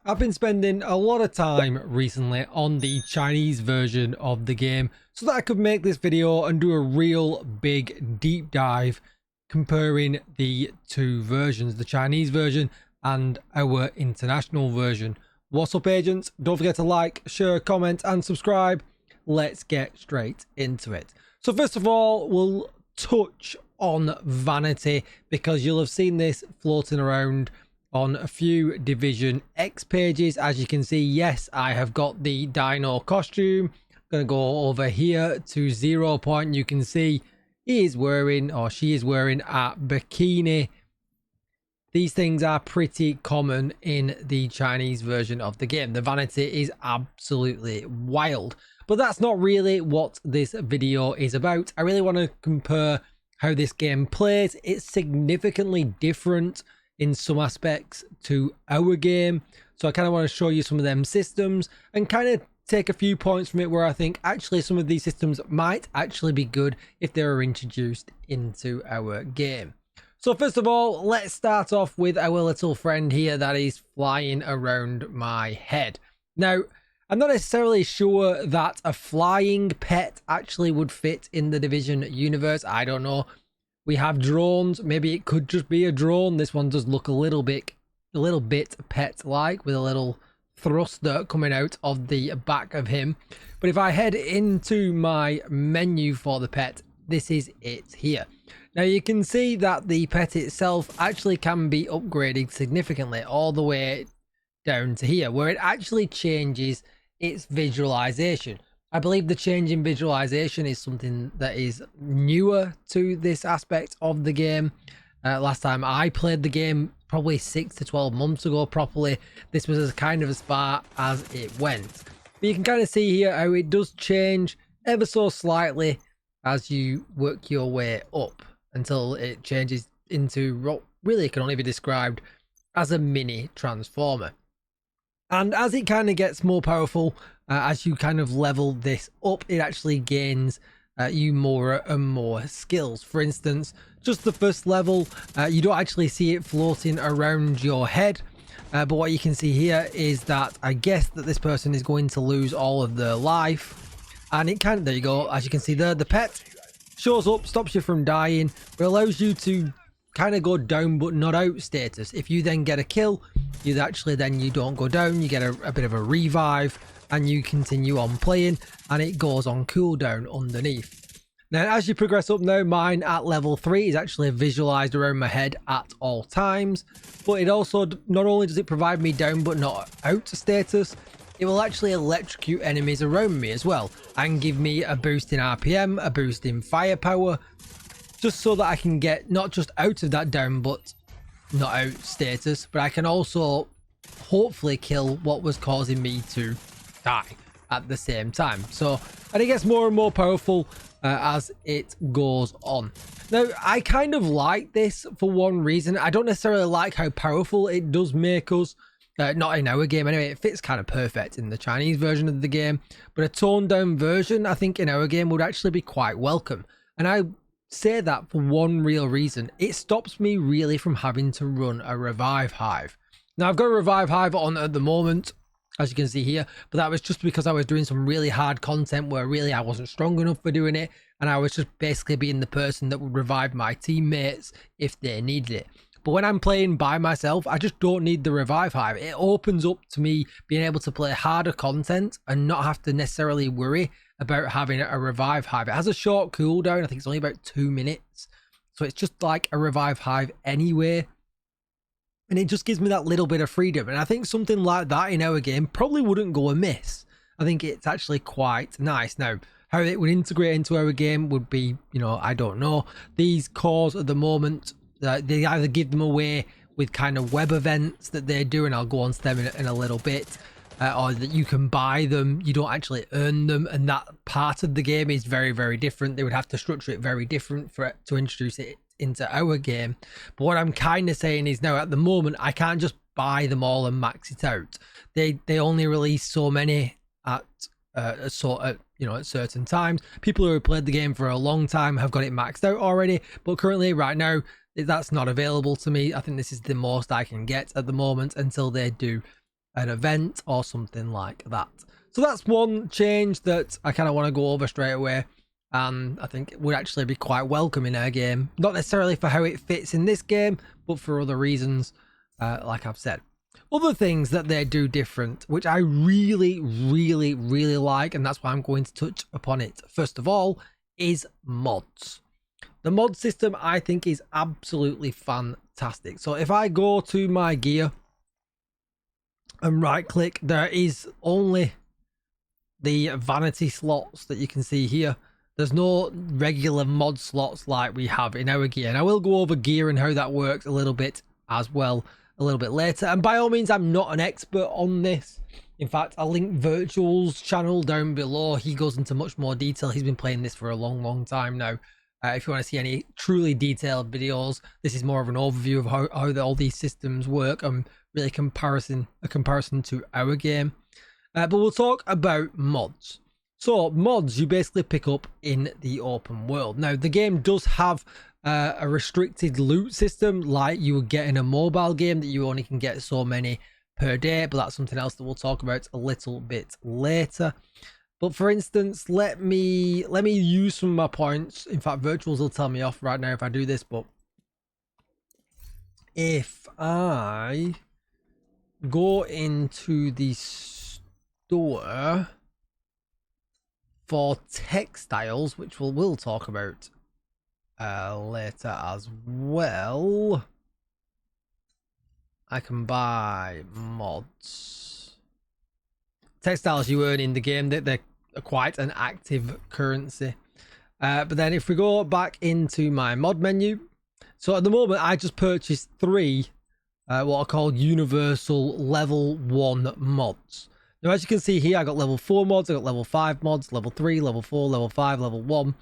I've been spending a lot of time recently on the Chinese version of the game so that I could make this video and do a real big deep dive comparing the two versions, the Chinese version and our international version. What's up, agents? Don't forget to like, share, comment and subscribe. Let's get straight into it. So first of all, we'll touch on vanity because you'll have seen this floating around on a few Division X pages. As you can see, yes, I have got the dino costume. I'm going to go over here to 0 point. You can see he is wearing, or she is wearing, a bikini. These things are pretty common in the Chinese version of the game. The vanity is absolutely wild. But that's not really what this video is about. I really want to compare how this game plays. It's significantly different in some aspects to our game, so I kind of want to show you some of them systems and kind of take a few points from it where I think actually some of these systems might actually be good if they were introduced into our game. So first of all, let's start off with our little friend here that is flying around my head. Now, I'm not necessarily sure that a flying pet actually would fit in the Division universe. I don't know. We have drones. Maybe it could just be a drone. This one does look a little bit pet-like with a little thruster coming out of the back of him. But if I head into my menu for the pet, this is it here. Now you can see that the pet itself actually can be upgraded significantly all the way down to here, where it actually changes its visualization. I believe the change in visualization is something that is newer to this aspect of the game. Last time I played the game, probably 6 to 12 months ago properly, this was as kind of as far as it went. But you can kind of see here how it does change ever so slightly as you work your way up until it changes into what really can only be described as a mini transformer. And as it kind of gets more powerful, as you kind of level this up, it actually gains you more and more skills. For instance, just the first level, you don't actually see it floating around your head. But what you can see here is that I guess that this person is going to lose all of their life. And it kind of, there you go, as you can see there, the pet shows up, stops you from dying, but allows you to kind of go down but not out status. If you then get a kill, you don't go down, you get a bit of a revive and you continue on playing and it goes on cooldown underneath. Now as you progress up now, mine at level 3 is actually visualized around my head at all times, but it also, not only does it provide me down but not out status, it will actually electrocute enemies around me as well and give me a boost in RPM, a boost in firepower, just so that I can get not just out of that down but not out status, but I can also hopefully kill what was causing me to die at the same time. So, and it gets more and more powerful as it goes on. Now, I kind of like this for one reason. I don't necessarily like how powerful it does make us. Not in our game anyway. It fits kind of perfect in the Chinese version of the game, but a toned down version I think in our game would actually be quite welcome. And I say that for one real reason: it stops me really from having to run a revive hive. Now I've got a revive hive on at the moment, as you can see here, but that was just because I was doing some really hard content where really I wasn't strong enough for doing it, and I was just basically being the person that would revive my teammates if they needed it. But when I'm playing by myself, I just don't need the revive hive. It opens up to me being able to play harder content and not have to necessarily worry about having a revive hive. It has a short cooldown. I think it's only about 2 minutes. So it's just like a revive hive anyway. And it just gives me that little bit of freedom. And I think something like that in our game probably wouldn't go amiss. I think it's actually quite nice. Now, how it would integrate into our game would be, you know, I don't know. These cores at the moment, they either give them away with kind of web events that they do, and I'll go on to them in a little bit, or that you can buy them, you don't actually earn them, and that part of the game is very, very different. They would have to structure it very different for it to introduce it into our game. But what I'm kind of saying is now at the moment I can't just buy them all and max it out. They only release so many at certain times. People who have played the game for a long time have got it maxed out already, but currently right now that's not available to me. I think this is the most I can get at the moment until they do an event or something like that. So that's one change that I kind of want to go over straight away, and I think it would actually be quite welcome in our game. Not necessarily for how it fits in this game, but for other reasons, like I've said. Other things that they do different, which I really like, and that's why I'm going to touch upon it first of all, is mods. The mod system I think is absolutely fantastic. So if I go to my gear and right click, there is only the vanity slots that you can see here. There's no regular mod slots like we have in our gear, and I will go over gear and how that works a little bit as well a little bit later. And by all means, I'm not an expert on this. In fact, I'll link Virtual's channel down below. He goes into much more detail. He's been playing this for a long time now. If you want to see any truly detailed videos, this is more of an overview of how all these systems work and really a comparison to our game. But we'll talk about mods. So mods you basically pick up in the open world. Now the game does have a restricted loot system like you would get in a mobile game, that you only can get so many per day, but that's something else that we'll talk about a little bit later. But for instance, let me use some of my points. In fact, Virtuals will tell me off right now if I do this, but if I go into the store for textiles, which we'll talk about later as well, I can buy mods. Textiles you earn in the game, they're quite an active currency. But then if we go back into my mod menu, so at the moment I just purchased 3 what are called universal level 1 mods. Now as you can see here, I got level 4 mods, I got level 5 mods, level 3, level 4, level 5, level 1,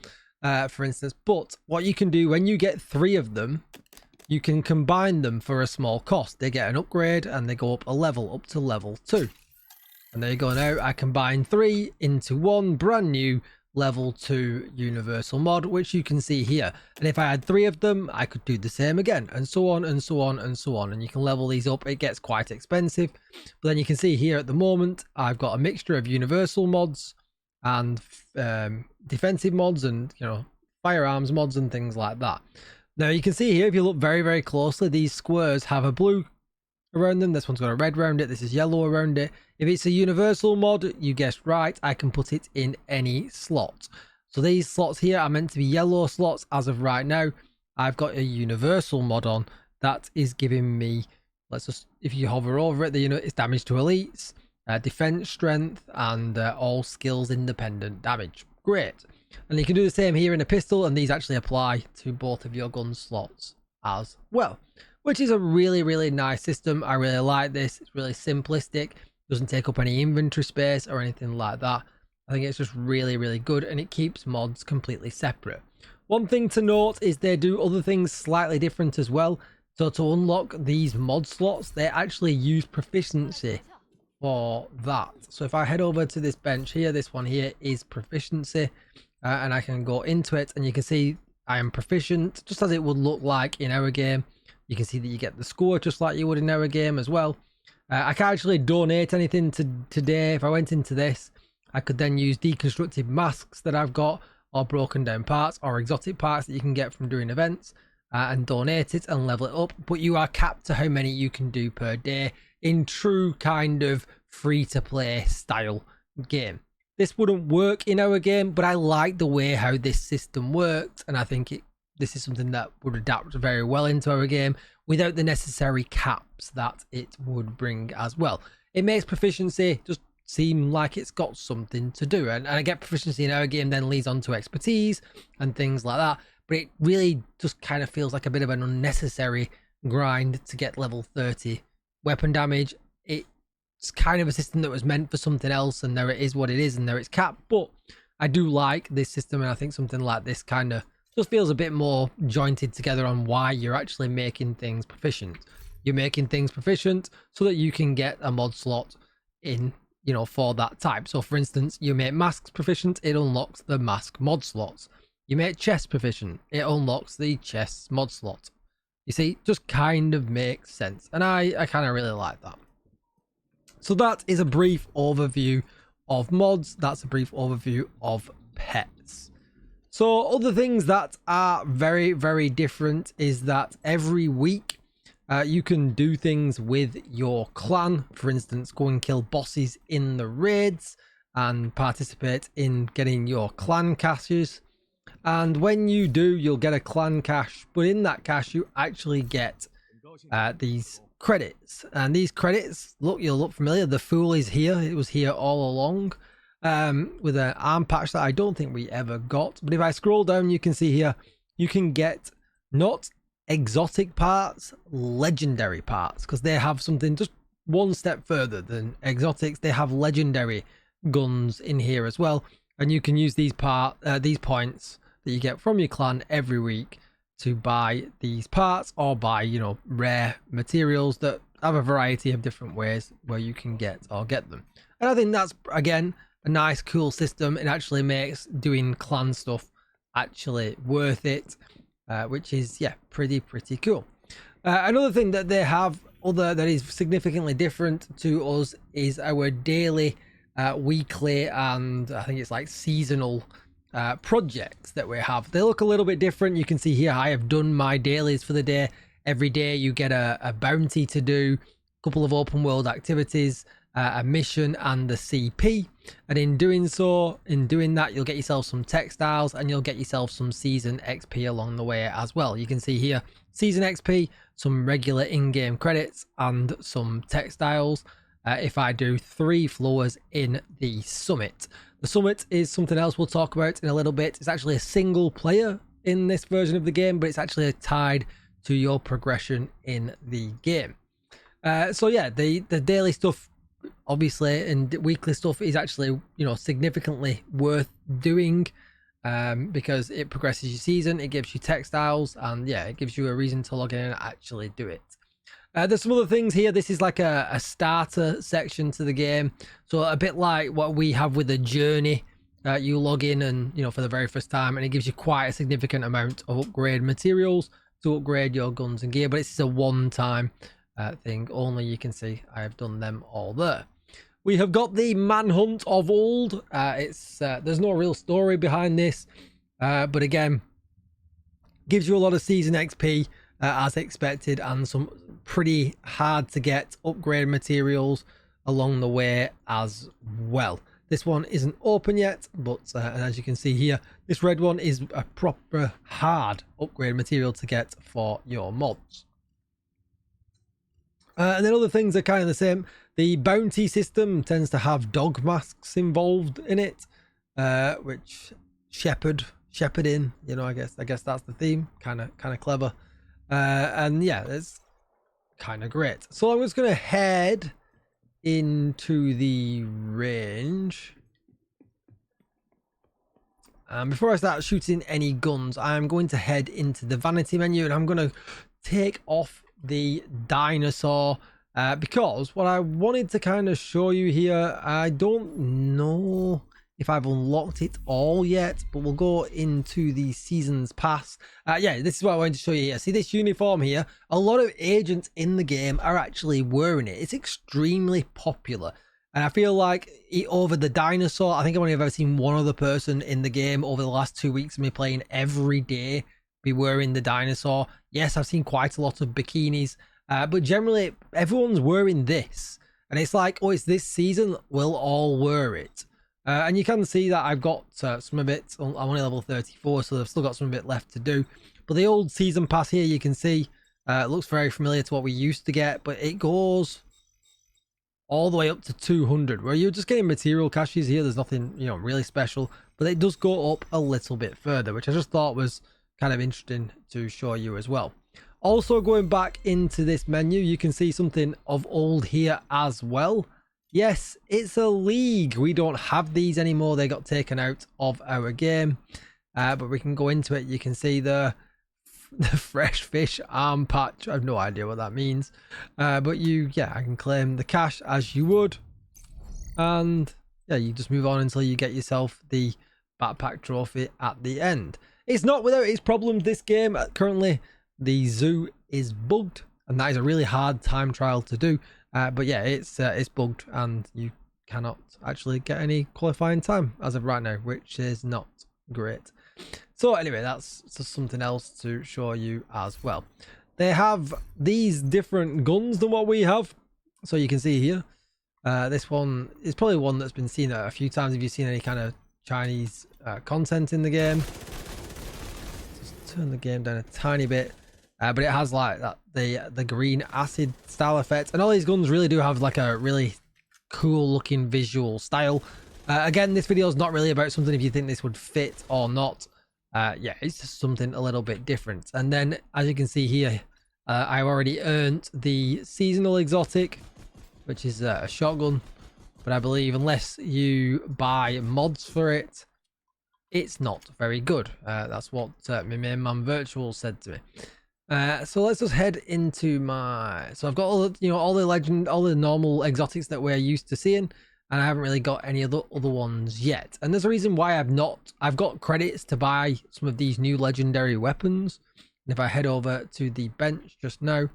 for instance. But what you can do when you get 3 of them, you can combine them for a small cost. They get an upgrade and they go up a level, up to level 2. And there you go. Now I combine 3 into 1 brand new level 2 universal mod, which you can see here. And if I had 3 of them, I could do the same again, and so on and so on and so on. And you can level these up. It gets quite expensive, but then you can see here at the moment I've got a mixture of universal mods and defensive mods, and firearms mods and things like that. Now you can see here, if you look very closely, these squares have a blue around them. This one's got a red around it. This is yellow around it. If it's a universal mod, you guessed right, I can put it in any slot. So these slots here are meant to be yellow slots as of right now. I've got a universal mod on that is giving me, let's just, if you hover over it, it's damage to elites, defense, strength, and all skills independent damage. Great. And you can do the same here in a pistol, and these actually apply to both of your gun slots as well, which is a really nice system. I really like this. It's really simplistic, doesn't take up any inventory space or anything like that. I think it's just really good, and it keeps mods completely separate. One thing to note is they do other things slightly different as well. So to unlock these mod slots, they actually use proficiency for that. So if I head over to this bench here, this one here is proficiency, and I can go into it, and you can see I am proficient, just as it would look like in our game. You can see that you get the score just like you would in our game as well. I can't actually donate anything today. If I went into this, I could then use deconstructed masks that I've got, or broken down parts, or exotic parts that you can get from doing events, and donate it and level it up. But you are capped to how many you can do per day in true kind of free-to-play style game. This wouldn't work in our game, but I like the way how this system works, and I think this is something that would adapt very well into our game without the necessary caps that it would bring as well. It makes proficiency just seem like it's got something to do, and I get proficiency in our game then leads on to expertise and things like that, but it really just kind of feels like a bit of an unnecessary grind to get level 30 weapon damage. It's kind of a system that was meant for something else, and there it is what it is, and there it's capped. But I do like this system, and I think something like this kind of just feels a bit more jointed together on why you're actually making things proficient. You're making things proficient so that you can get a mod slot in, for that type. So for instance, you make masks proficient, it unlocks the mask mod slots. You make chest proficient, it unlocks the chest mod slot. You see, just kind of makes sense, and I kind of really like that. So that is a brief overview of mods. That's a brief overview of pets. So other things that are very, very different is that every week you can do things with your clan. For instance, go and kill bosses in the raids and participate in getting your clan caches. And when you do, you'll get a clan cache, but in that cache you actually get these credits. And these credits, you'll look familiar. The Fool is here. It was here all along. With an arm patch that I don't think we ever got. But if I scroll down, you can see here, you can get not exotic parts, legendary parts, because they have something just one step further than exotics. They have legendary guns in here as well. And you can use these points that you get from your clan every week to buy these parts or buy, you know, rare materials that have a variety of different ways where you can get them. And I think that's, again, a nice cool system. It actually makes doing clan stuff actually worth it, which is, yeah, pretty cool. Another thing that they have that is significantly different to us is our daily, weekly, and I think it's like seasonal projects that we have. They look a little bit different. You can see here I have done my dailies for the day. Every day you get a bounty to do, a couple of open world activities, a mission, and the CP. And in doing that, you'll get yourself some textiles and you'll get yourself some season XP along the way as well. You can see here season XP, some regular in-game credits, and some textiles if I do 3 floors in the summit. The summit is something else we'll talk about in a little bit. It's actually a single player in this version of the game, but it's actually tied to your progression in the game. So yeah, the daily stuff, obviously, and weekly stuff is actually, you know, significantly worth doing because it progresses your season, it gives you textiles, and yeah, it gives you a reason to log in and actually do it. There's some other things here. This is like a starter section to the game, so a bit like what we have with the journey. You log in and, you know, for the very first time, and it gives you quite a significant amount of upgrade materials to upgrade your guns and gear, but it's a one-time thing only. You can see I have done them all there. We have got the manhunt of old. There's no real story behind this, but again, gives you a lot of season XP as expected, and some pretty hard to get upgrade materials along the way as well. This one isn't open yet, but and as you can see here, this red one is a proper hard upgrade material to get for your mods. And then other things are kind of the same. The bounty system tends to have dog masks involved in it, which shepherding, you know, I guess that's the theme. Kind of clever, and yeah, it's kind of great. So I'm just gonna head into the range, and before I start shooting any guns, I'm going to head into the vanity menu, and I'm going to take off the dinosaur because what I wanted to kind of show you here, I don't know if I've unlocked it all yet, but we'll go into the seasons pass. Yeah, this is what I wanted to show you here. See this uniform here? A lot of agents in the game are actually wearing it. It's extremely popular, and I feel like over the dinosaur, I think I've only ever seen one other person in the game over the last 2 weeks of me playing every day be wearing the dinosaur. Yes, I've seen quite a lot of bikinis, but generally everyone's wearing this, and it's like, oh, it's this season, we'll all wear it. And you can see that I've got some of it. I'm only level 34, so I've still got some of it left to do. But the old season pass here, you can see, it looks very familiar to what we used to get, but it goes all the way up to 200, where you're just getting material caches here. There's nothing, you know, really special, but it does go up a little bit further, which I just thought was kind of interesting to show you as well. Also, going back into this menu, you can see something of old here as well. Yes, it's a league. We don't have these anymore. They got taken out of our game, but we can go into it. You can see the fresh fish arm patch. I have no idea what that means, but I can claim the cash as you would, and yeah, you just move on until you get yourself the backpack trophy at the end. It's not without its problems, this game. Currently, the zoo is bugged, and that is a really hard time trial to do. But yeah, it's bugged and you cannot actually get any qualifying time as of right now, which is not great. So anyway, that's just something else to show you as well. They have these different guns than what we have. So you can see here, this one is probably one that's been seen a few times if you've seen any kind of Chinese content in the game. Just turn the game down a tiny bit. But it has like that the green acid style effect, and all these guns really do have like a really cool looking visual style. Again, this video is not really about something if you think this would fit or not. Yeah, it's just something a little bit different. And then as you can see here, I've already earned the seasonal exotic, which is a shotgun, but I believe unless you buy mods for it, it's not very good. That's what my main man Virtual said to me. So let's just head into my, so I've got all the, all the normal exotics that we're used to seeing, and I haven't really got any other ones yet. And there's a reason why I've got credits to buy some of these new legendary weapons. And if I head over to the bench just now,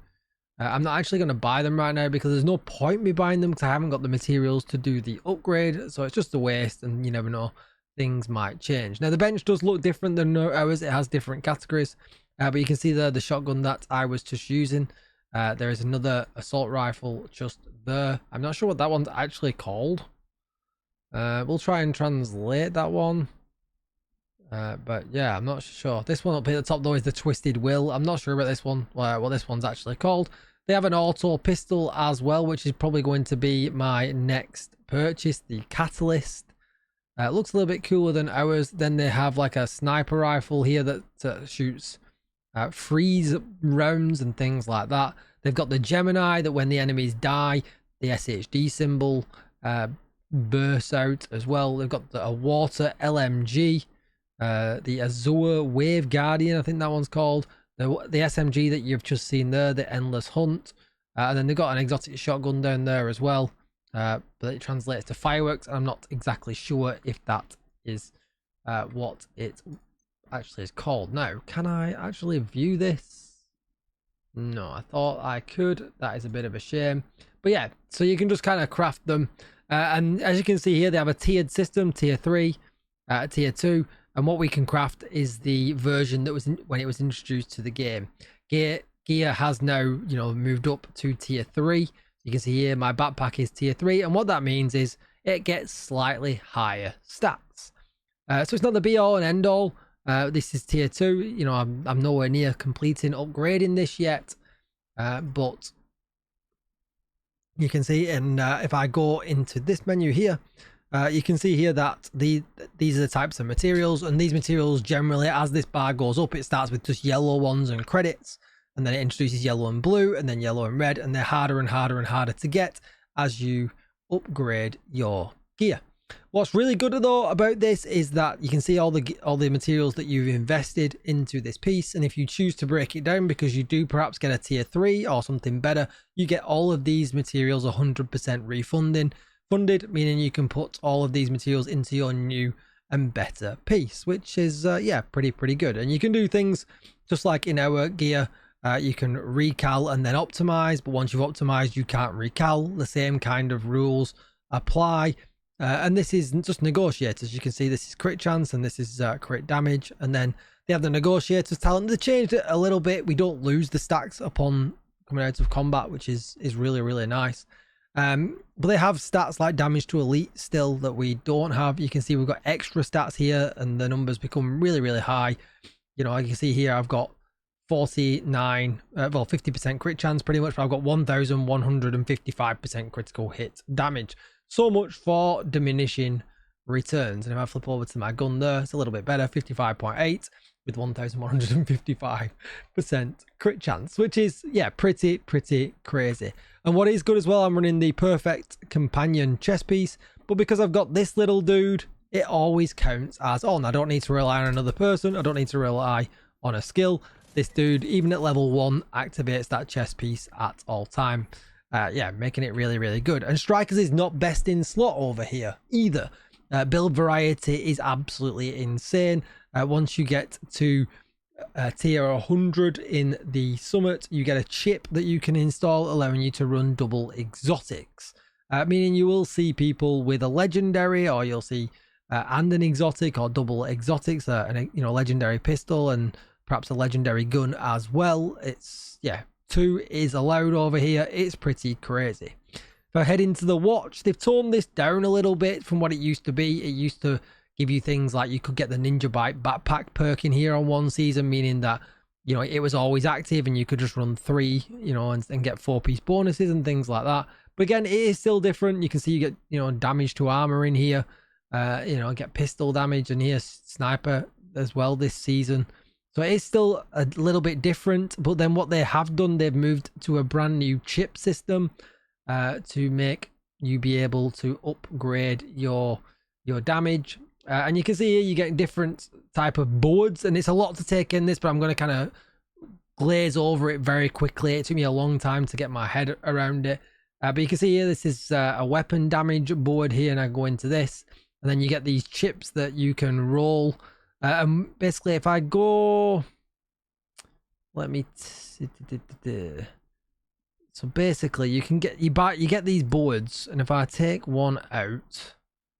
I'm not actually going to buy them right now because there's no point me buying them because I haven't got the materials to do the upgrade. So it's just a waste, and you never know, things might change. Now the bench does look different than ours. It has different categories. But you can see there the shotgun that I was just using. There is another assault rifle just there. I'm not sure what that one's actually called. We'll try and translate that one. But yeah, I'm not sure. This one up here at the top though is the Twisted Will. I'm not sure about this one, what this one's actually called. They have an auto pistol as well, which is probably going to be my next purchase, the Catalyst. It looks a little bit cooler than ours. Then they have like a sniper rifle here that shoots freeze rounds and things like that. They've got the Gemini that when the enemies die, the SHD symbol bursts out as well. They've got a water LMG, the Azure Wave Guardian, I think that one's called, the SMG that you've just seen there, the Endless Hunt, and then they've got an exotic shotgun down there as well, but it translates to fireworks, and I'm not exactly sure if that is what it actually is called. Now, can I actually view this? No, I thought I could. That is a bit of a shame. But yeah, so you can just kind of craft them, and as you can see here, they have a tiered system: tier 3, tier 2, and what we can craft is the version that was when it was introduced to the game. Gear has now moved up to tier 3. You can see here my backpack is tier 3, and what that means is it gets slightly higher stats. So it's not the be all and end all. This is tier 2. I'm nowhere near completing upgrading this yet, but you can see, and if I go into this menu here, you can see here that these are the types of materials, and these materials generally, as this bar goes up, it starts with just yellow ones and credits, and then it introduces yellow and blue, and then yellow and red, and they're harder and harder and harder to get as you upgrade your gear. What's really good though about this is that you can see all the materials that you've invested into this piece, and if you choose to break it down because you do perhaps get a tier 3 or something better, you get all of these materials 100% funded, meaning you can put all of these materials into your new and better piece, which is yeah, pretty good. And you can do things just like in our gear. You can recal and then optimize, but once you've optimized, you can't recal. The same kind of rules apply. And this is just negotiators. You can see this is crit chance and this is crit damage, and then they have the negotiators talent. They changed it a little bit. We don't lose the stacks upon coming out of combat, which is really nice. But they have stats like damage to elite still that we don't have. You can see we've got extra stats here, and the numbers become really high. You can see here I've got 49 well 50% crit chance pretty much, but I've got 1155% critical hit damage. So much for diminishing returns. And if I flip over to my gun there, it's a little bit better, 55.8 with 1150% crit chance, which is, yeah, pretty crazy. And what is good as well, I'm running the perfect companion chest piece, but because I've got this little dude, it always counts as on. I don't need to rely on another person. I don't need to rely on a skill. This dude, even at level 1, activates that chest piece at all time. Yeah, making it really good. And Strikers is not best in slot over here either. Build variety is absolutely insane. Once you get to tier 100 in the summit, you get a chip that you can install, allowing you to run double exotics, meaning you will see people with a legendary, or you'll see and an exotic or double exotics, and legendary pistol and perhaps a legendary gun as well. It's, yeah, 2 is allowed over here. It's pretty crazy. If I head into the watch, they've toned this down a little bit from what it used to be. It used to give you things like you could get the Ninja Bike backpack perk in here on one season, meaning that, you know, it was always active and you could just run 3, you know, and get 4-piece bonuses and things like that. But again, it is still different. You can see you get, you know, damage to armor in here, get pistol damage, and here sniper as well this season. So it is still a little bit different. But then what they have done, they've moved to a brand new chip system to make you be able to upgrade your damage. And you can see here you get different type of boards, and it's a lot to take in this, but I'm going to kind of glaze over it very quickly. It took me a long time to get my head around it. But you can see here, this is a weapon damage board here, and I go into this, and then you get these chips that you can roll. And basically, if I go, let me, so basically you can get, you get these boards, and if I take one out,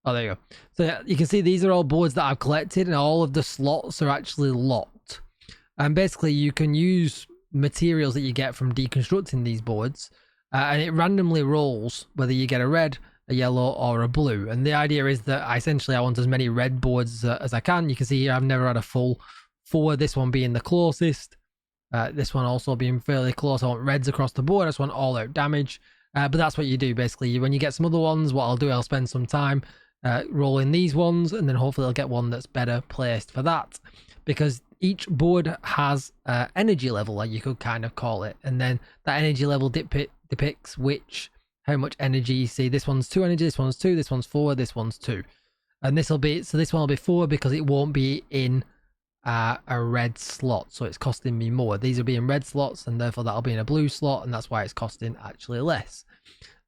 oh, there you go. So yeah, you can see these are all boards that I've collected, and all of the slots are actually locked. And basically you can use materials that you get from deconstructing these boards, and it randomly rolls whether you get a red, a yellow, or a blue. And the idea is that I want as many red boards as I can. You can see here I've never had a full 4, this one being the closest, this one also being fairly close. I want reds across the board. I just want all out damage. But that's what you do basically. When you get some other ones, what I'll do, I'll spend some time rolling these ones, and then hopefully I'll get one that's better placed for that, because each board has energy level, like you could kind of call it, and then that energy level depicts how much energy you see. This one's 2 energy, this one's 2, this one's 4, this one's 2, and this one will be 4 because it won't be in a red slot, so it's costing me more. These will be in red slots, and therefore that'll be in a blue slot, and that's why it's costing actually less.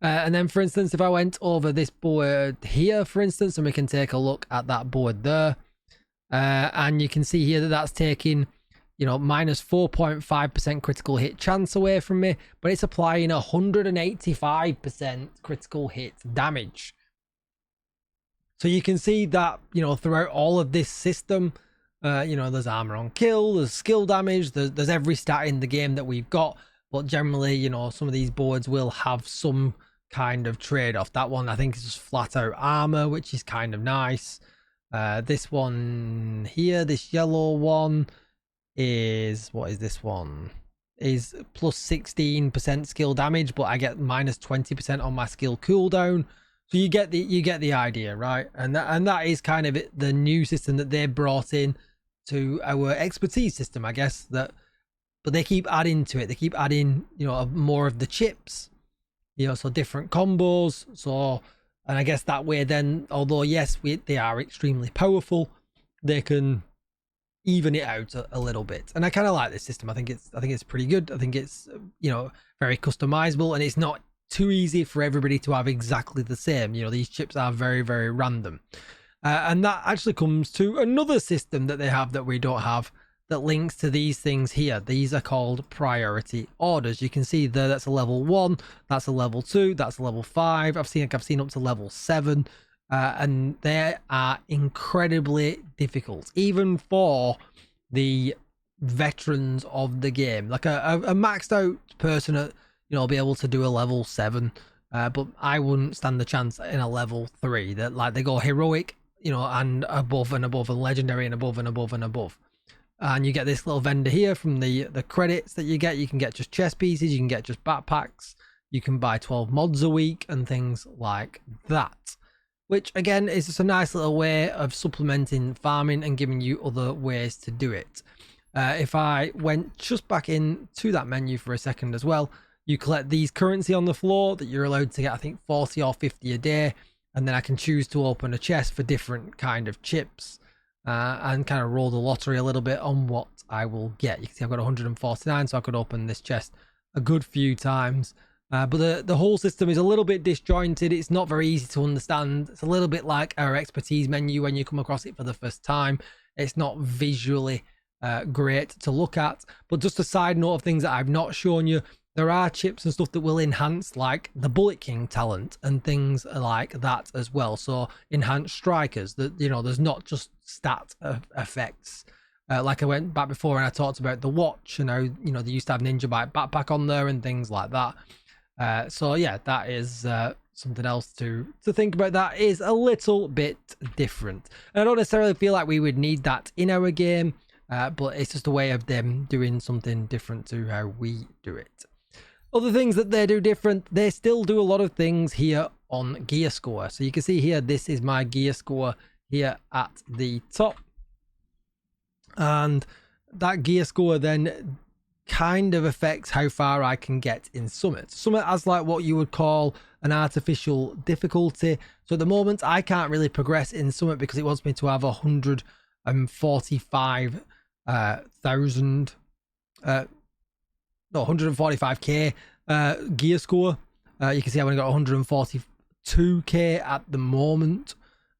And then, for instance, if I went over this board here, for instance, and we can take a look at that board there, and you can see here that that's taking, you know, minus 4.5% critical hit chance away from me, but it's applying 185% critical hit damage. So you can see that, you know, throughout all of this system, there's armor on kill, there's skill damage, there's every stat in the game that we've got, but generally, you know, some of these boards will have some kind of trade-off. That one I think is just flat out armor, which is kind of nice. This one here, this yellow one, is, what is this one, is plus 16% skill damage, but I get minus 20% on my skill cooldown. So you get the idea, right? And that is kind of the new system that they brought in to our expertise system, I guess. But they keep adding to it. They keep adding, you know, more of the chips, you know, so different combos. So, and I guess that way then, although yes, they are extremely powerful, they can even it out a little bit. And I kind of like this system. I think it's pretty good. I think it's, you know, very customizable, and it's not too easy for everybody to have exactly the same. You know, these chips are very, very random. And that actually comes to another system that they have that we don't have, that links to these things here. These are called priority orders. You can see there, that's a level 1, that's a level 2, that's a level 5. I've seen up to level 7. And they are incredibly difficult, even for the veterans of the game. Like a maxed out person, you know, will be able to do a level 7, but I wouldn't stand the chance in a level 3. That, like, they go heroic, you know, and above and above, and legendary and above and above and above. And you get this little vendor here from the credits that you get. You can get just chest pieces, you can get just backpacks, you can buy 12 mods a week and things like that. Which again is just a nice little way of supplementing farming and giving you other ways to do it. If I went just back into that menu for a second as well, you collect these currency on the floor that you're allowed to get, I think 40 or 50 a day, and then I can choose to open a chest for different kind of chips and kind of roll the lottery a little bit on what I will get. You can see I've got 149, so I could open this chest a good few times. But the whole system is a little bit disjointed. It's not very easy to understand. It's a little bit like our expertise menu when you come across it for the first time. It's not visually great to look at. But just a side note of things that I've not shown you, there are chips and stuff that will enhance like the Bullet King talent and things like that as well. So enhanced strikers, that, you know, there's not just stat effects. Like I went back before and I talked about the watch, and how, you know, they used to have Ninja Bike backpack on there and things like that. So yeah, that is something else to think about. That is a little bit different. And I don't necessarily feel like we would need that in our game, but it's just a way of them doing something different to how we do it. Other things that they do different, they still do a lot of things here on gear score. So you can see here, this is my gear score here at the top. And that gear score then kind of affects how far I can get in Summit. Summit has like what you would call an artificial difficulty. So at the moment, I can't really progress in Summit because it wants me to have 145k gear score. You can see I've only got 142k at the moment.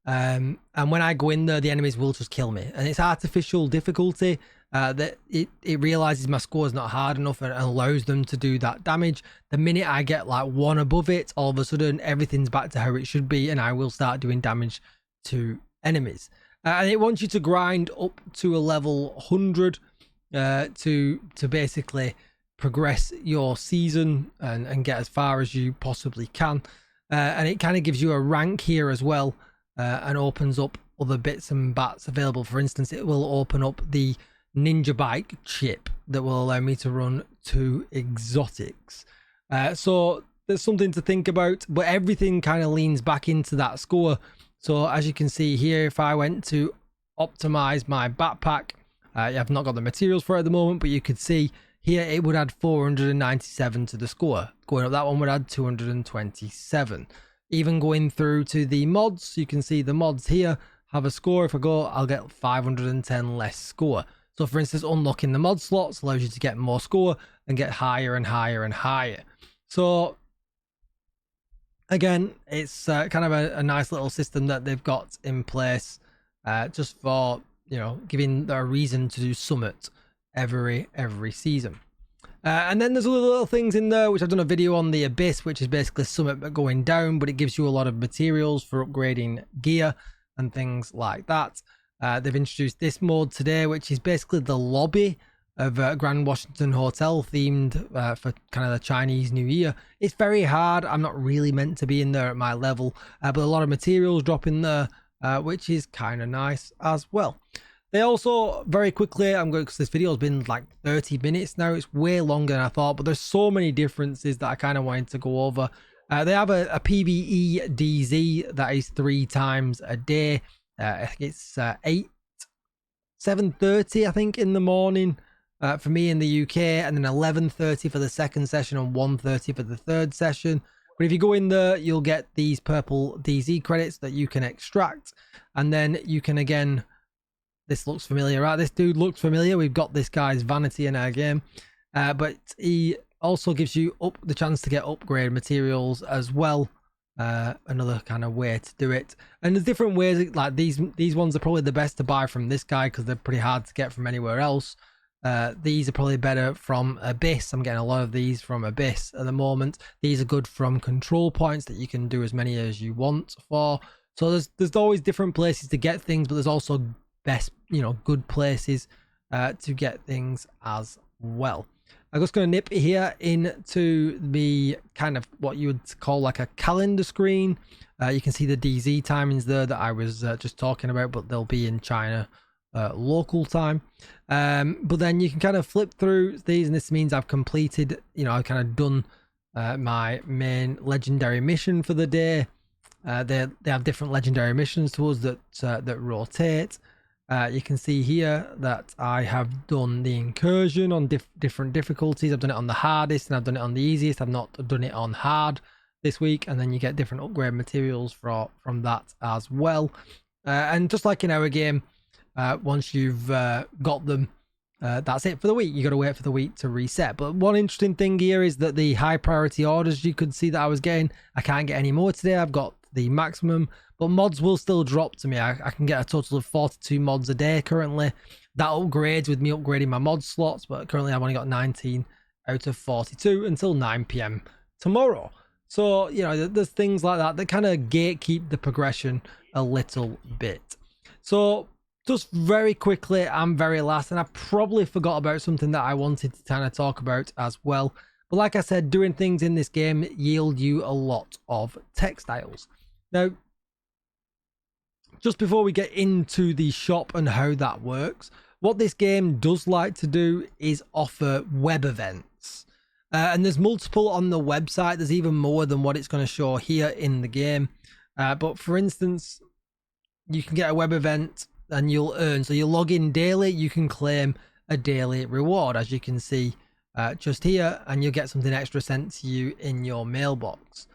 And when I go in there, the enemies will just kill me. And it's artificial difficulty that it realizes my score is not hard enough and allows them to do that damage. The minute I get like one above it, all of a sudden everything's back to how it should be, and I will start doing damage to enemies. And it wants you to grind up to a level 100 to basically progress your season and get as far as you possibly can. And it kind of gives you a rank here as well, and opens up other bits and bats available. For instance, it will open up the Ninja Bike chip that will allow me to run 2 exotics. So there's something to think about, but everything kind of leans back into that score. So as you can see here, if I went to optimize my backpack, I've not got the materials for it at the moment, but you could see here it would add 497 to the score. Going up, that one would add 227. Even going through to the mods, you can see the mods here have a score. If I go, I'll get 510 less score. So for instance, unlocking the mod slots allows you to get more score and get higher and higher and higher. So again, it's kind of a nice little system that they've got in place, just for, you know, giving a reason to do Summit every season. And then there's other little things in there which I've done a video on, the Abyss, which is basically Summit but going down, but it gives you a lot of materials for upgrading gear and things like that. They've introduced this mode today, which is basically the lobby of Grand Washington Hotel, themed for kind of the Chinese New Year. It's very hard. I'm not really meant to be in there at my level, but a lot of materials drop in there, which is kind of nice as well. They also, very quickly, I'm going, because this video has been like 30 minutes now, it's way longer than I thought, but there's so many differences that I kind of wanted to go over. They have a PVE DZ that is 3 times a day. I think it's 7:30, I think, in the morning for me in the UK, and then 11:30 for the second session and 1:30 for the third session. But if you go in there, you'll get these purple DZ credits that you can extract, and then you can, again, this looks familiar, right? This dude looks familiar. We've got this guy's vanity in our game, but he also gives you the chance to get upgrade materials as well. Another kind of way to do it. And there's different ways, like these ones are probably the best to buy from this guy because they're pretty hard to get from anywhere else. These are probably better from Abyss. I'm getting a lot of these from Abyss at the moment. These are good from control points that you can do as many as you want for. So there's always different places to get things, but there's also best, you know, good places to get things as well. I'm just going to nip here into the kind of what you would call like a calendar screen. You can see the DZ timings there that I was just talking about, but they'll be in China local time. But then you can kind of flip through these, and this means I've completed, you know, I've kind of done my main legendary mission for the day. They have different legendary missions to us that rotate. You can see here that I have done the incursion on different difficulties. I've done it on the hardest and I've done it on the easiest. I've not done it on hard this week, and then you get different upgrade materials from that as well. And just like in our game, once you've got them, that's it for the week. You got to wait for the week to reset. But one interesting thing here is that the high priority orders you could see that I was getting, I can't get any more today. I've got the maximum, but mods will still drop to me. I can get a total of 42 mods a day currently. That upgrades with me upgrading my mod slots, but currently I've only got 19 out of 42 until 9 p.m. tomorrow. So, you know, there's things like that that kind of gatekeep the progression a little bit. So just very quickly and very last, and I probably forgot about something that I wanted to kind of talk about as well. But like I said, doing things in this game yield you a lot of textiles. Now, just before we get into the shop and how that works, what this game does like to do is offer web events. And there's multiple on the website. There's even more than what it's going to show here in the game. But for instance, you can get a web event and you'll earn. So you log in daily, you can claim a daily reward, as you can see just here, and you'll get something extra sent to you in your mailbox.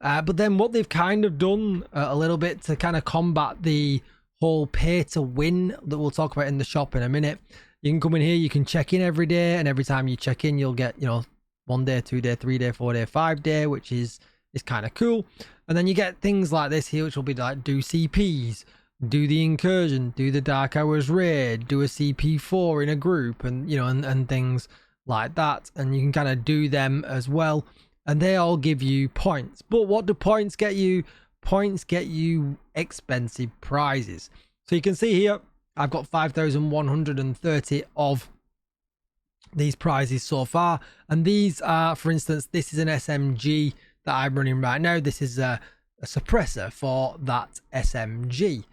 But then what they've kind of done a little bit to kind of combat the whole pay to win that we'll talk about in the shop in a minute. You can come in here, you can check in every day, and every time you check in, you'll get, you know, 1 day, 2 day, 3 day, 4 day, 5 day, which is kind of cool. And then you get things like this here, which will be like do CPs, do the incursion, do the dark hours raid, do a CP4 in a group, and you know, and things like that. And you can kind of do them as well, and they all give you points. But what do points get you? Points get you expensive prizes. So you can see here, I've got 5,130 of these prizes so far, and these are, for instance, this is an SMG that I'm running right now. This is a suppressor for that SMG.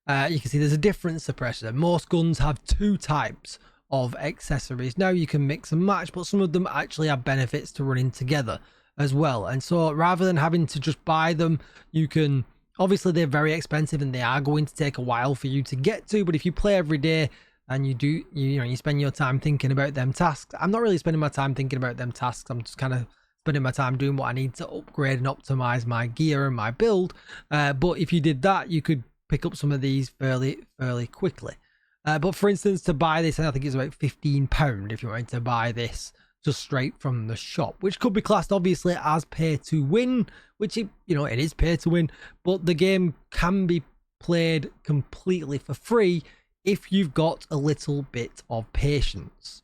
You can see there's a different suppressor. Most guns have 2 types of accessories. Now you can mix and match, but some of them actually have benefits to running together as well. And so rather than having to just buy them, you can, obviously they're very expensive and they are going to take a while for you to get to, but if you play every day and you spend your time thinking about them tasks. I'm not really spending my time thinking about them tasks. I'm just kind of spending my time doing what I need to upgrade and optimize my gear and my build. But if you did that, you could pick up some of these fairly quickly. But for instance, to buy this, I think it's about £15 if you wanted to buy this just straight from the shop, which could be classed obviously as pay to win, which it is pay to win, but the game can be played completely for free if you've got a little bit of patience.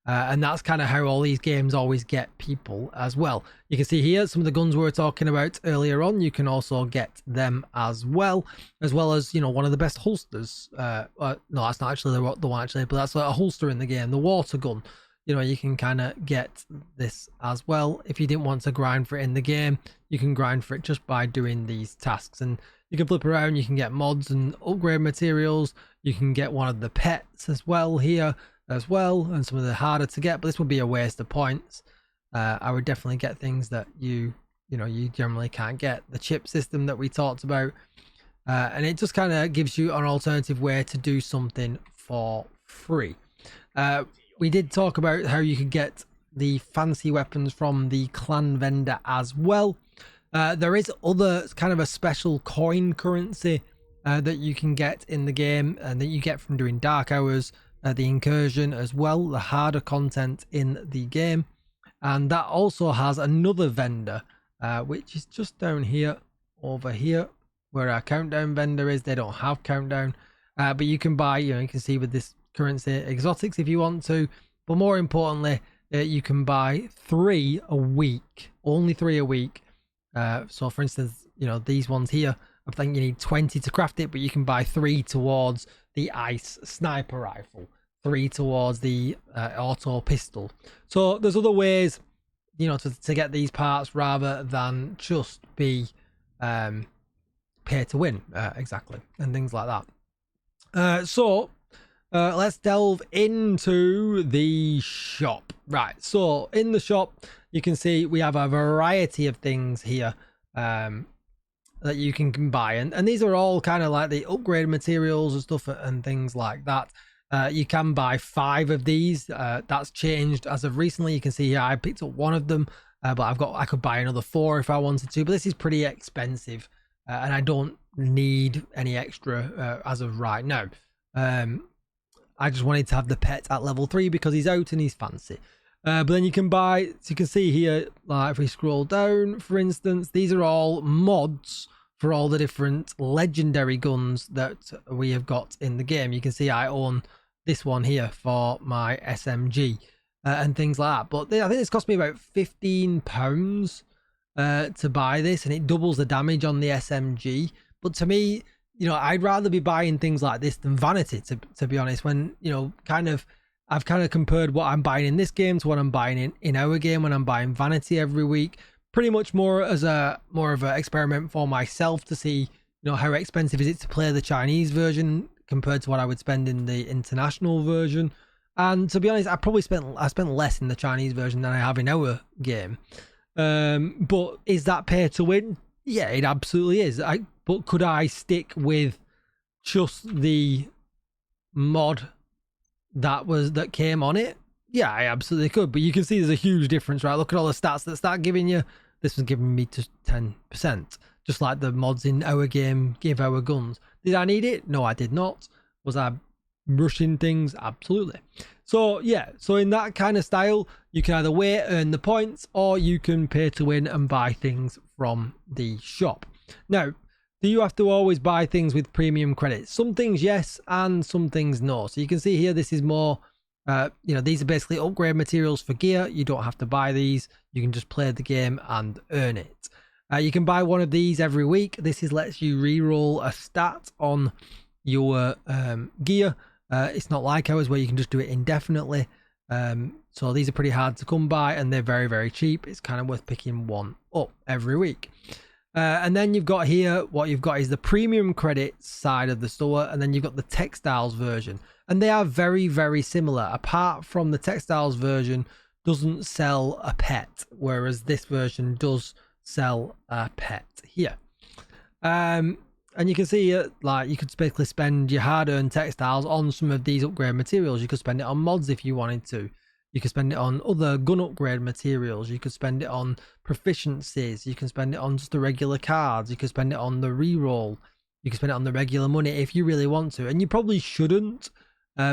And that's kind of how all these games always get people as well. You can see here some of the guns we were talking about earlier on. You can also get them as well as one of the best holsters. No, that's not actually the one actually, but that's a holster in the game, the water gun. You can kind of get this as well. If you didn't want to grind for it in the game, you can grind for it just by doing these tasks. And you can flip around, you can get mods and upgrade materials. You can get one of the pets as well here as well, and some of the harder to get, but this would be a waste of points. I would definitely get things that you generally can't get. The chip system that we talked about, and it just kind of gives you an alternative way to do something for free. We did talk about how you could get the fancy weapons from the clan vendor as well. There is other kind of a special coin currency that you can get in the game, and that you get from doing dark hours, the incursion as well, the harder content in the game. And that also has another vendor, which is just down here, over here, where our countdown vendor is. They don't have countdown, but you can buy, you can see with this currency, exotics if you want to, but more importantly, you can buy 3 a week, only 3 a week. So for instance, these ones here, I think you need 20 to craft it, but you can buy 3 towards the ice sniper rifle, 3 towards the auto pistol. So there's other ways, to get these parts rather than just be pay to win, exactly, and things like that. So let's delve into the shop. Right, so in the shop, you can see we have a variety of things here that you can buy, and these are all kind of like the upgrade materials and stuff and things like that. You can buy 5 of these. That's changed as of recently. You can see here I picked up 1 of them, but I could buy another 4 if I wanted to, but this is pretty expensive, and I don't need any extra as of right now. I just wanted to have the pet at level 3 because he's out and he's fancy. But then you can buy, so you can see here, like if we scroll down, for instance, these are all mods for all the different legendary guns that we have got in the game. You can see I own this one here for my SMG and things like that. But I think it's cost me about £15 to buy this, and it doubles the damage on the SMG. But to me, you know, I'd rather be buying things like this than vanity, to be honest. When, you know, I've kind of compared what I'm buying in this game to what I'm buying in our game when I'm buying vanity every week. Pretty much more as more of an experiment for myself to see, you know, how expensive is it to play the Chinese version compared to what I would spend in the international version. And to be honest, I spent less in the Chinese version than I have in our game. But is that pay to win? Yeah, it absolutely is. But could I stick with just the mod that came on it? Yeah, I absolutely could. But you can see there's a huge difference, right? Look at all the stats that start giving you. This was giving me just 10%, just like the mods in our game give our guns. Did I need it? No, I did not. Was I rushing things? Absolutely. So yeah, so in that kind of style, you can either wait, earn the points, or you can pay to win and buy things from the shop. Now, do you have to always buy things with premium credits? Some things yes, and some things no. So you can see here, this is more, you know, these are basically upgrade materials for gear. You don't have to buy these. You can just play the game and earn it. You can buy one of these every week. This lets you re-roll a stat on your gear. It's not like ours where you can just do it indefinitely. So these are pretty hard to come by, and they're very, very cheap. It's kind of worth picking one up every week. And then you've got here, what you've got is the premium credits side of the store, and then you've got the textiles version. And they are very, very similar, apart from the textiles version doesn't sell a pet, whereas this version does sell a pet here. And you can see like you could basically spend your hard-earned textiles on some of these upgrade materials. You could spend it on mods if you wanted to. You can spend it on other gun upgrade materials. You could spend it on proficiencies. You can spend it on just the regular cards. You can spend it on the reroll. You can spend it on the regular money if you really want to. And you probably shouldn't,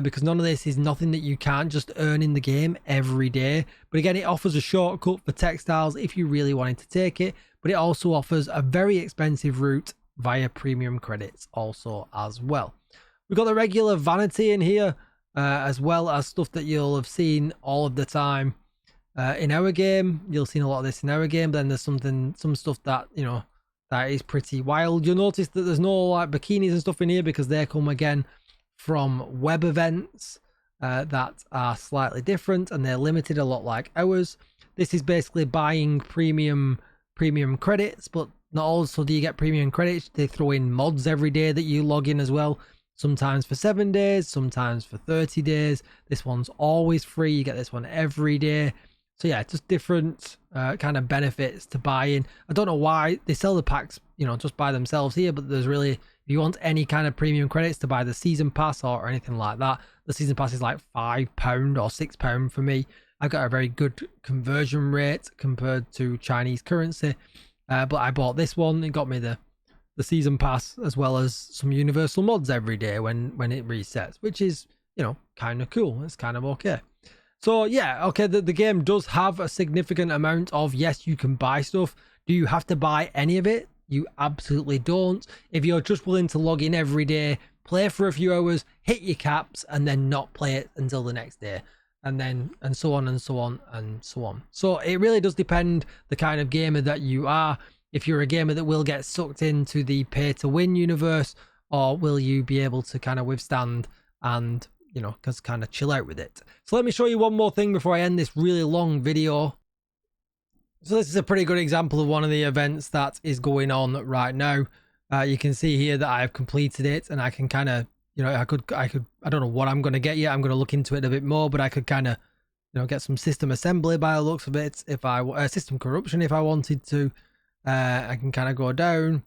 because none of this is nothing that you can't just earn in the game every day. But again, it offers a shortcut for textiles if you really wanted to take it. But it also offers a very expensive route via premium credits also as well. We've got the regular vanity in here, as well as stuff that you'll have seen all of the time in our game. You'll have seen a lot of this in our game, but then there's some stuff that, you know, that is pretty wild. You'll notice that there's no like bikinis and stuff in here because they come again from web events that are slightly different, and they're limited a lot like ours. This is basically buying premium credits, but not also do you get premium credits. They throw in mods every day that you log in as well. Sometimes for 7 days, sometimes for 30 days. This one's always free. You get this one every day. So yeah, just different kind of benefits to buy in. I don't know why they sell the packs, you know, just by themselves here, but there's really, if you want any kind of premium credits to buy the season pass or anything like that, the season pass is like £5 or £6 for me. I've got a very good conversion rate compared to Chinese currency. But I bought this one. It got me the season pass as well as some universal mods every day when it resets, which is, you know, kind of cool. It's kind of okay. So yeah, okay, the game does have a significant amount of, yes, you can buy stuff. Do you have to buy any of it? You absolutely don't. If you're just willing to log in every day, play for a few hours, hit your caps, and then not play it until the next day, and so on and so on and so on. So it really does depend the kind of gamer that you are. If you're a gamer that will get sucked into the pay to win universe, or will you be able to kind of withstand and, you know, just kind of chill out with it. So let me show you one more thing before I end this really long video. So this is a pretty good example of one of the events that is going on right now. You can see here that I've completed it, and I can kind of, you know, I could, I don't know what I'm going to get yet. I'm going to look into it a bit more, but I could kind of, you know, get some system assembly by the looks of it. If I, system corruption, if I wanted to, I can kind of go down,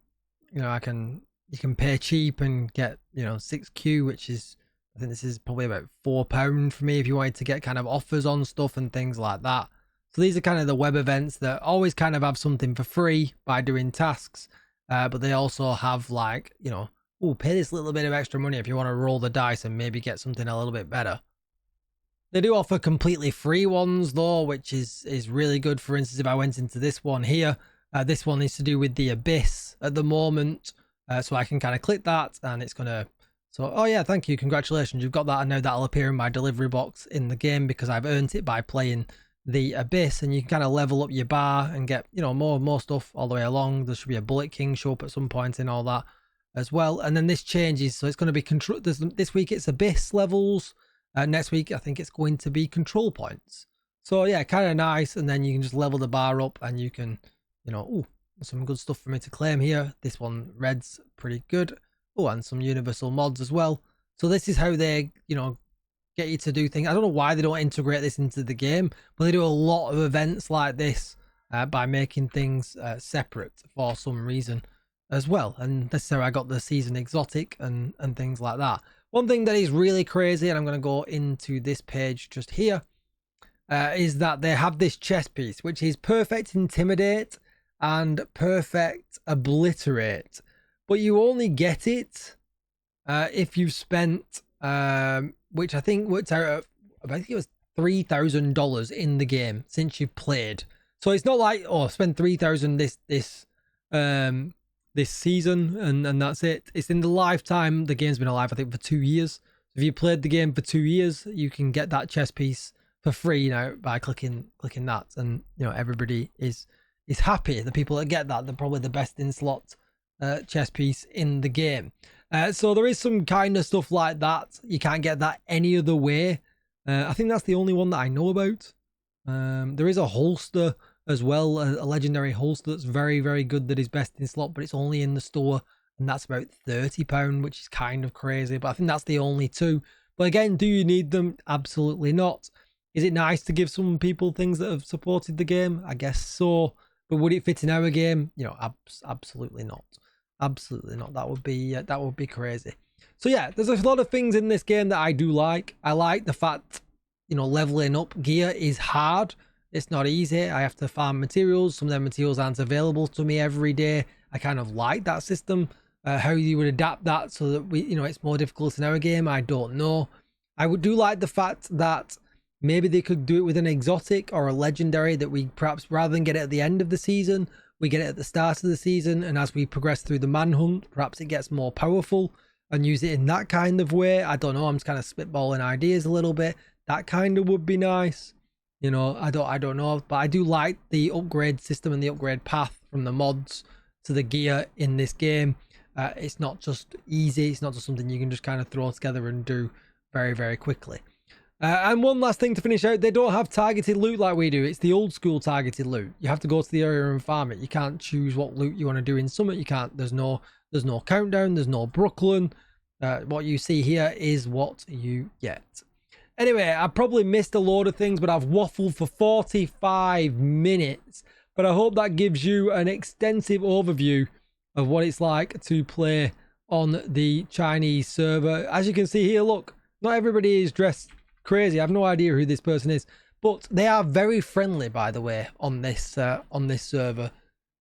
you know, you can pay cheap and get, you know, 6Q, which is, I think this is probably about £4 for me if you wanted to get kind of offers on stuff and things like that. So these are kind of the web events that always kind of have something for free by doing tasks, but they also have like, you know, oh, pay this little bit of extra money if you want to roll the dice and maybe get something a little bit better. They do offer completely free ones though, which is really good. For instance, if I went into this one here, this one is to do with the Abyss at the moment. So I can kind of click that and it's going to So, oh yeah, thank you, congratulations, you've got that, and now that'll appear in my delivery box in the game because I've earned it by playing the Abyss. And you can kind of level up your bar and get, you know, more stuff all the way along. There should be a Bullet King show up at some point in all that as well. And then this changes, so it's going to be control. This week it's Abyss levels. Next week I think it's going to be control points. So yeah, kind of nice. And then you can just level the bar up, and you can, you know, ooh, some good stuff for me to claim here. This one, red's pretty good. Oh, and some universal mods as well. So this is how they, you know, get you to do things. I don't know why they don't integrate this into the game, but they do a lot of events like this by making things separate for some reason as well. And this is how I got the season exotic and things like that. One thing that is really crazy, and I'm going to go into this page just here, is that they have this chest piece, which is perfect intimidate and perfect obliterate. But you only get it if you've spent, which I think worked out at, I think it was $3,000 in the game since you've played. So it's not like, oh, spend $3,000 this season and that's it. It's in the lifetime. The game's been alive, I think, for 2 years. If you played the game for 2 years, you can get that chest piece for free now by clicking that, and you know, everybody is happy. The people that get that, they're probably the best in slot chest piece in the game. So there is some kind of stuff like that. You can't get that any other way. I think that's the only one that I know about. There is a holster as well, a legendary holster that's very, very good, that is best in slot, but it's only in the store, and that's about £30, which is kind of crazy. But I think that's the only two. But again, do you need them? Absolutely not. Is it nice to give some people things that have supported the game? I guess so. But would it fit in our game? You know, absolutely not. Absolutely not. That would be crazy. So yeah, there's a lot of things in this game that I do like. I like the fact, you know, leveling up gear is hard. It's not easy. I have to farm materials. Some of them materials aren't available to me every day. I kind of like that system. How you would adapt that so that we, you know, it's more difficult in our game, I don't know. I do like the fact that maybe they could do it with an exotic or a legendary, that we perhaps, rather than get it at the end of the season, we get it at the start of the season, and as we progress through the manhunt, perhaps it gets more powerful, and use it in that kind of way. I don't know. I'm just kind of spitballing ideas a little bit. That kind of would be nice. You know, I don't know, but I do like the upgrade system and the upgrade path from the mods to the gear in this game. It's not just easy. It's not just something you can just kind of throw together and do very, very quickly. And one last thing to finish out, they don't have targeted loot like we do. It's the old school targeted loot. You have to go to the area and farm it. You can't choose what loot you want to do in Summit. You can't. There's no countdown. There's no Brooklyn. What you see here is what you get. Anyway, I probably missed a load of things, but I've waffled for 45 minutes. But I hope that gives you an extensive overview of what it's like to play on the Chinese server. As you can see here, look, not everybody is dressed crazy. I have no idea who this person is, but they are very friendly, by the way, on this server.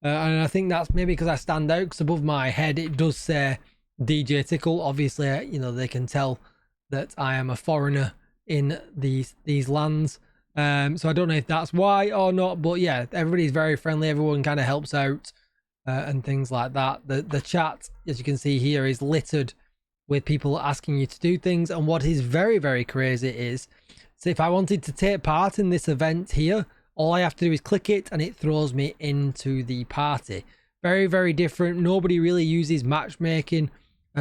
And I think that's maybe because I stand out, because above my head it does say DJ Tickle. Obviously, you know, they can tell that I am a foreigner in these lands. So I don't know if that's why or not, but yeah, everybody's very friendly. Everyone kind of helps out and things like that. The chat, as you can see here, is littered with people asking you to do things. And what is very, very crazy is, so if I wanted to take part in this event here, all I have to do is click it and it throws me into the party. Very, very different. Nobody really uses matchmaking.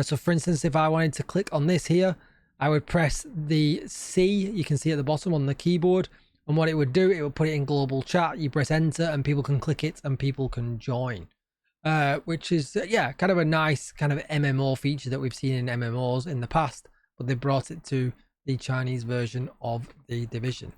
So for instance, if I wanted to click on this here, I would press the C, you can see at the bottom on the keyboard, and what it would do, it would put it in global chat. You press enter and people can click it and people can join. Which is, yeah, kind of a nice kind of MMO feature that we've seen in MMOs in the past, but they brought it to the Chinese version of the Division.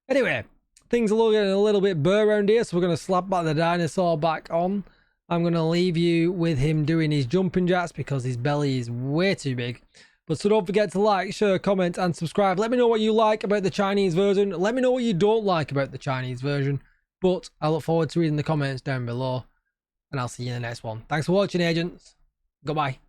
Anyway, things are looking a little bit blur around here, so we're going to slap back the dinosaur back on. I'm going to leave you with him doing his jumping jacks because his belly is way too big. But so don't forget to like, share, comment and subscribe. Let me know what you like about the Chinese version. Let me know what you don't like about the Chinese version. But I look forward to reading the comments down below. And I'll see you in the next one. Thanks for watching, agents. Goodbye.